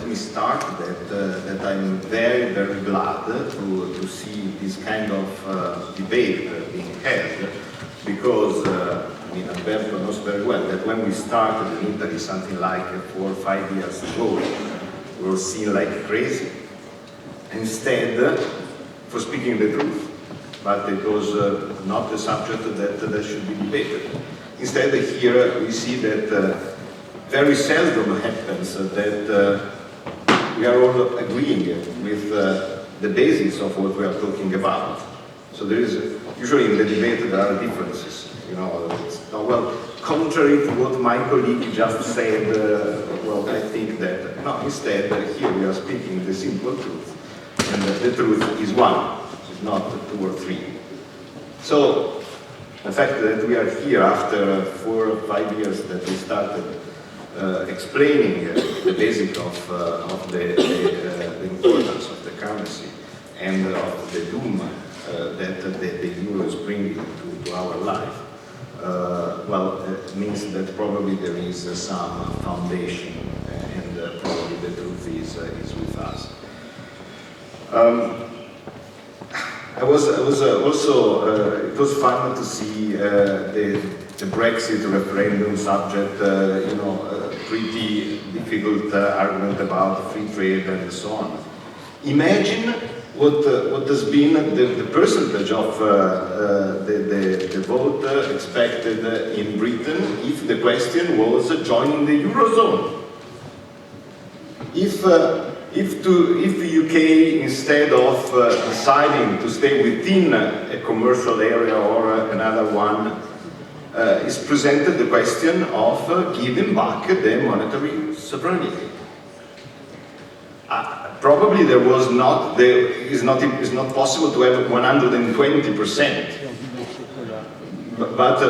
me start that I'm very, very glad to see this kind of debate being held, because I mean, Alberto knows very well that when we started in Italy something like 4 or 5 years ago, we were seen like crazy. Instead, for speaking the truth, but it was not a subject that should be debated. Instead, here we see that very seldom happens that we are all agreeing with the basis of what we are talking about. So there is, usually in the debate there are differences, you know, well, contrary to what my colleague just said, well, I think that, no, instead here we are speaking the simple truth, and the truth is one, it's not 2 or 3. So, the fact that we are here after 4 or 5 years that we started explaining the basic of the importance of the currency and of the doom that the euro is bringing to our life, well, it means that probably there is some foundation, and probably the truth is with us. I was also, it was fun to see the Brexit referendum subject, you know, pretty difficult argument about free trade and so on. Imagine what has been the percentage of the vote expected in Britain if the question was joining the Eurozone. If the UK, instead of deciding to stay within a commercial area or another one, is presented the question of giving back the monetary sovereignty. Probably there was not, it's not possible to have 120%, but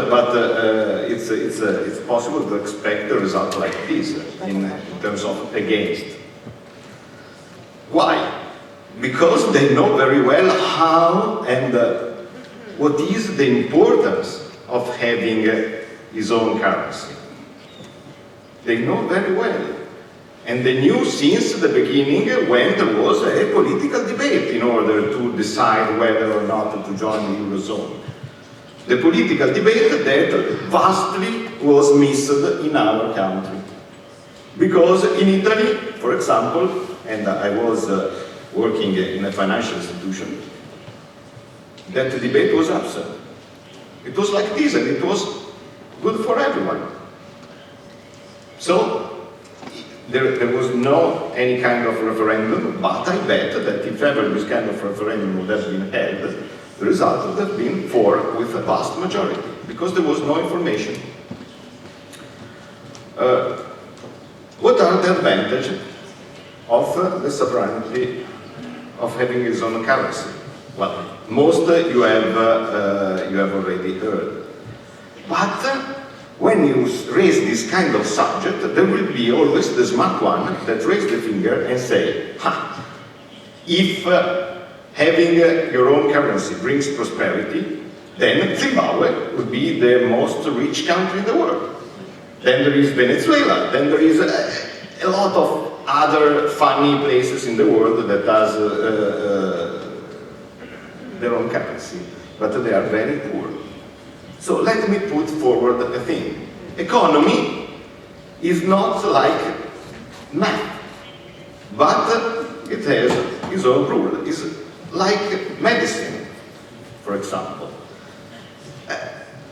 it's possible to expect a result like this in terms of against. Why? Because they know very well how and what is the importance of having his own currency. They know very well. And they knew since the beginning when there was a political debate in order to decide whether or not to join the Eurozone. The political debate that vastly was missed in our country. Because in Italy, for example, and I was working in a financial institution, that the debate was absent. It was like this, and it was good for everyone. So, there was no any kind of referendum, but I bet that if ever this kind of referendum would have been held, the result would have been for with a vast majority, because there was no information. What are the advantages of the sovereignty of having its own currency? Well, most you have already heard. But when you raise this kind of subject, there will be always the smart one that raise the finger and say, ha, if having your own currency brings prosperity, then Zimbabwe would be the most rich country in the world. Then there is Venezuela, then there is a lot of other funny places in the world that has their own currency, but they are very poor. So let me put forward a thing. Economy is not like math, but it has its own rule. It's like medicine, for example.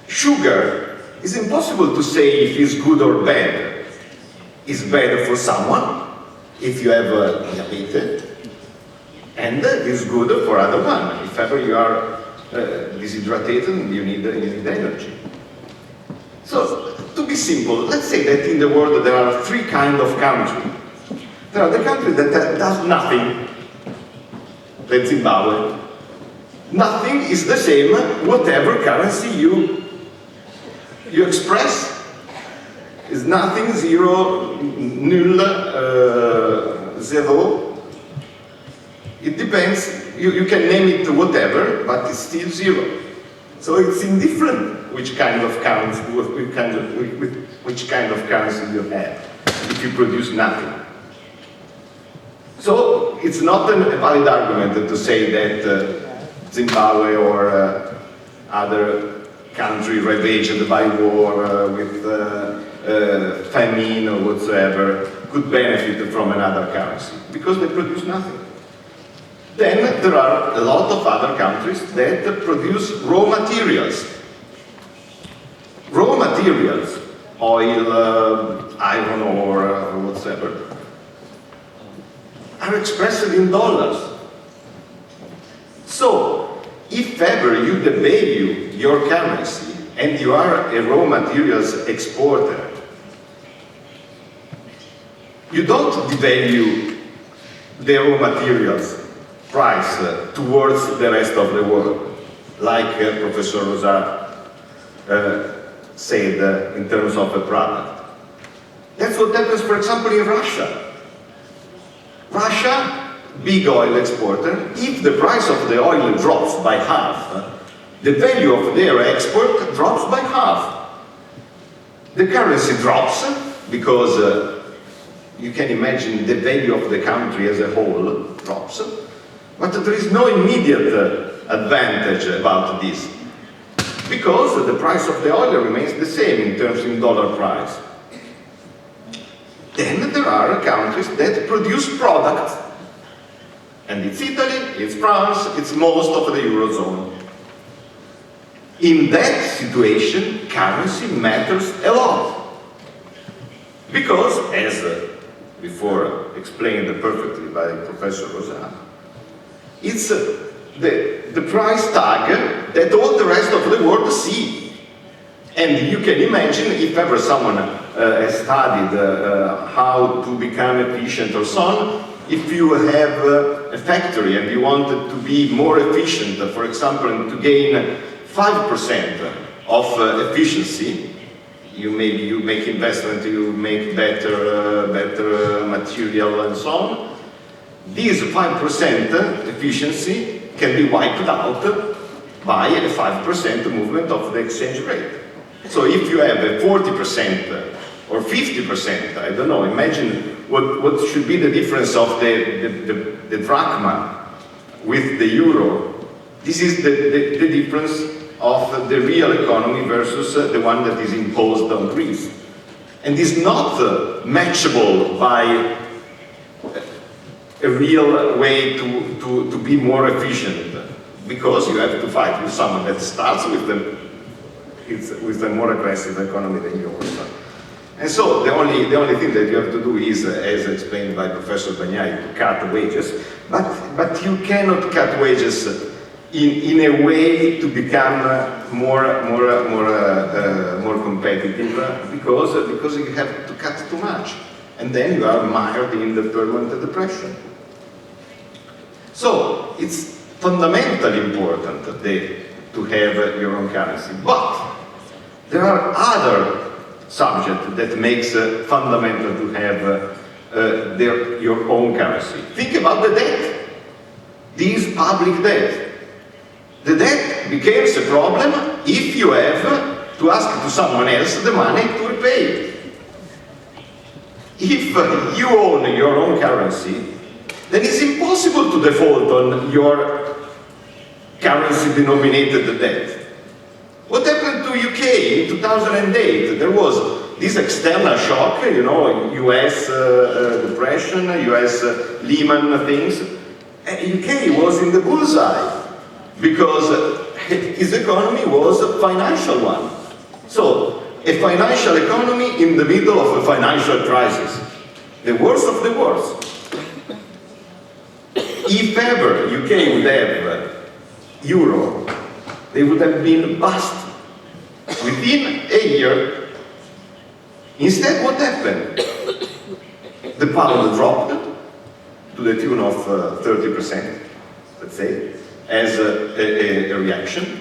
Sugar is impossible to say if it's good or bad. It's bad for someone, if you have diabetes, and it's good for other one. If ever you are dehydrated, you need energy. So, to be simple, let's say that in the world there are 3 kinds of countries. There are the country that does nothing, like Zimbabwe. Nothing is the same, whatever currency you express. Is nothing, 0, null, 0. It depends. You can name it whatever, but it's still 0. So it's indifferent which kind of currency, which kind of currency you have if you produce nothing. So it's not a valid argument to say that Zimbabwe or other country ravaged by war with famine or whatsoever could benefit from another currency, because they produce nothing. Then there are a lot of other countries that produce raw materials. Raw materials, oil, iron ore, or whatsoever, are expressed in dollars. So, if ever you devalue your currency and you are a raw materials exporter, you don't devalue the raw materials price towards the rest of the world, like Professor Rosa said in terms of a product. That's what happens, for example, in Russia. Russia, big oil exporter, if the price of the oil drops by half, the value of their export drops by half. The currency drops because you can imagine the value of the country as a whole drops, but there is no immediate advantage about this, because the price of the oil remains the same in terms in dollar price. Then there are countries that produce products, and it's Italy, it's France, it's most of the Eurozone. In that situation, currency matters a lot, because, as before explained perfectly by Professor Rosa, it's the price tag that all the rest of the world see. And you can imagine, if ever someone has studied how to become efficient or so on, if you have a factory and you want it to be more efficient, for example, and to gain 5% of efficiency, you make investment, you make better material and so on. This 5% efficiency can be wiped out by a 5% movement of the exchange rate. So if you have a 40% or 50%, I don't know, imagine what should be the difference of the drachma with the euro. This is the difference of the real economy versus the one that is imposed on Greece. And is not matchable by a real way to be more efficient, because you have to fight with someone that starts with a more aggressive economy than yours. And so the only thing that you have to do is, as explained by Professor Bagnai, to cut wages, but you cannot cut wages in a way to become more competitive, because you have to cut too much, and then you are mired in the permanent depression. So it's fundamentally important to have your own currency, but there are other subjects that makes fundamental to have your own currency. Think about the debt. This public debt. The debt becomes a problem if you have to ask to someone else the money to repay it. If you own your own currency, then it's impossible to default on your currency denominated debt. What happened to UK in 2008? There was this external shock, you know, US depression, US Lehman things. UK was in the bullseye because his economy was a financial one. So, a financial economy in the middle of a financial crisis. The worst of the worst. If ever UK would have euro, they would have been bust within a year. Instead, what happened? The pound dropped to the tune of 30%, let's say, as a reaction.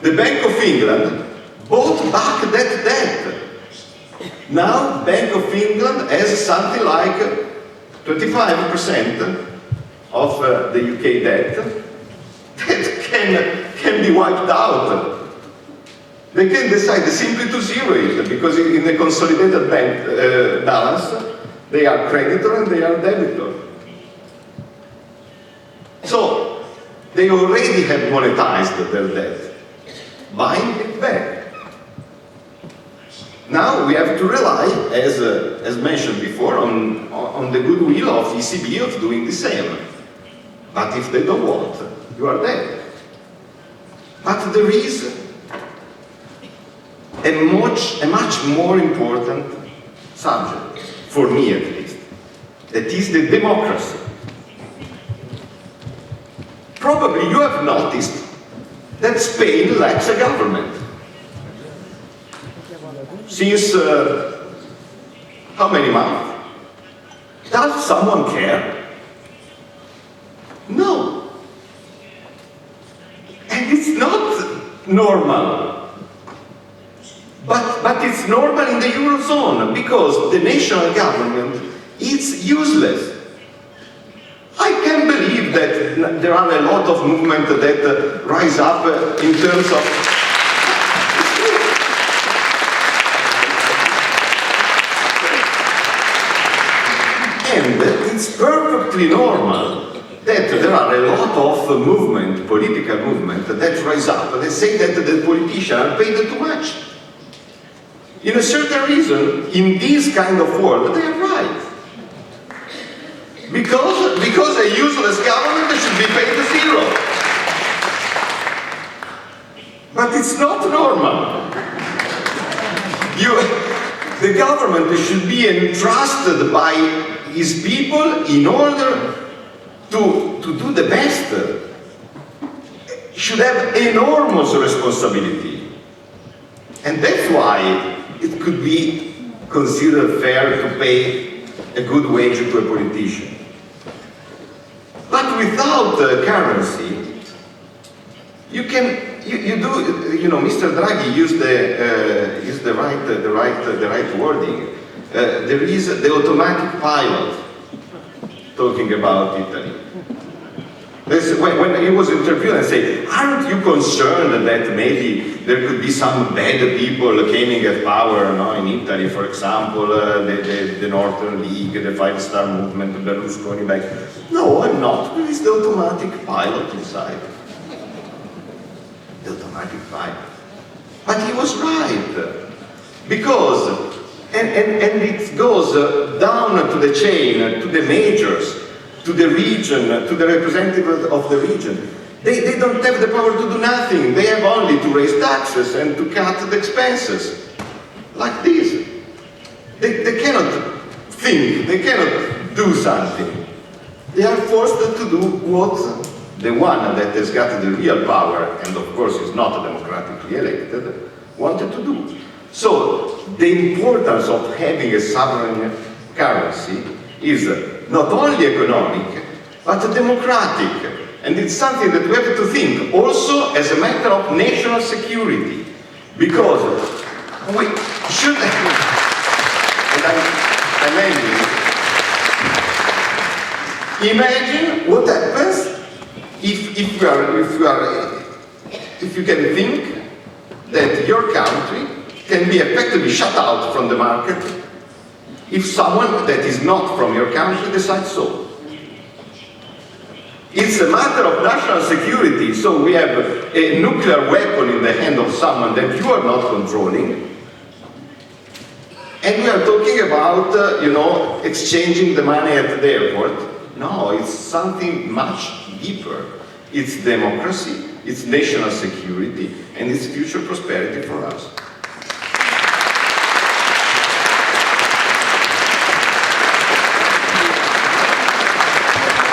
The Bank of England bought back that debt. Now, Bank of England has something like 25% of the UK debt that can be wiped out. They can decide simply to zero it, because in the consolidated bank balance, they are creditor and they are debitor. They already have monetized their debt, buying it back. Now we have to rely, as mentioned before, on the goodwill of ECB of doing the same. But if they don't want, you are dead. But there is a much more important subject, for me at least, that is the democracy. Probably you have noticed that Spain lacks a government. Since how many months? Does someone care? No. And it's not normal. But it's normal in the Eurozone because the national government is useless. I can believe that there are a lot of movements that rise up in terms of and it's perfectly normal that there are a lot of movement, political movement, that rise up and they say that the politicians are paid too much. In a certain reason, in this kind of world, they are right. Because a useless government should be paid to zero. But it's not normal. The government should be entrusted by his people in order to do the best. Should have enormous responsibility. And that's why it could be considered fair to pay a good wage to a politician. But without currency, you know, Mr. Draghi used the right wording. There is the automatic pilot talking about Italy. When he was interviewed, I said, aren't you concerned that maybe there could be some bad people coming at power in Italy, for example, the Northern League, the Five-Star Movement, Berlusconi back? No, I'm not. There is the automatic pilot inside. The automatic pilot. But he was right. Because, and it goes down to the chain, to the majors, to the region, to the representatives of the region. They don't have the power to do nothing. They have only to raise taxes and to cut the expenses. Like this. They cannot think, they cannot do something. They are forced to do what the one that has got the real power, and of course is not democratically elected, wanted to do. So the importance of having a sovereign currency is not only economic, but democratic. And it's something that we have to think also as a matter of national security. Because we should, and I'm ending, imagine what happens if you can think that your country can be effectively shut out from the market if someone that is not from your country decides so. It's a matter of national security, so we have a nuclear weapon in the hand of someone that you are not controlling, and we are talking about, exchanging the money at the airport. No, it's something much deeper. It's democracy, it's national security, and it's future prosperity for us.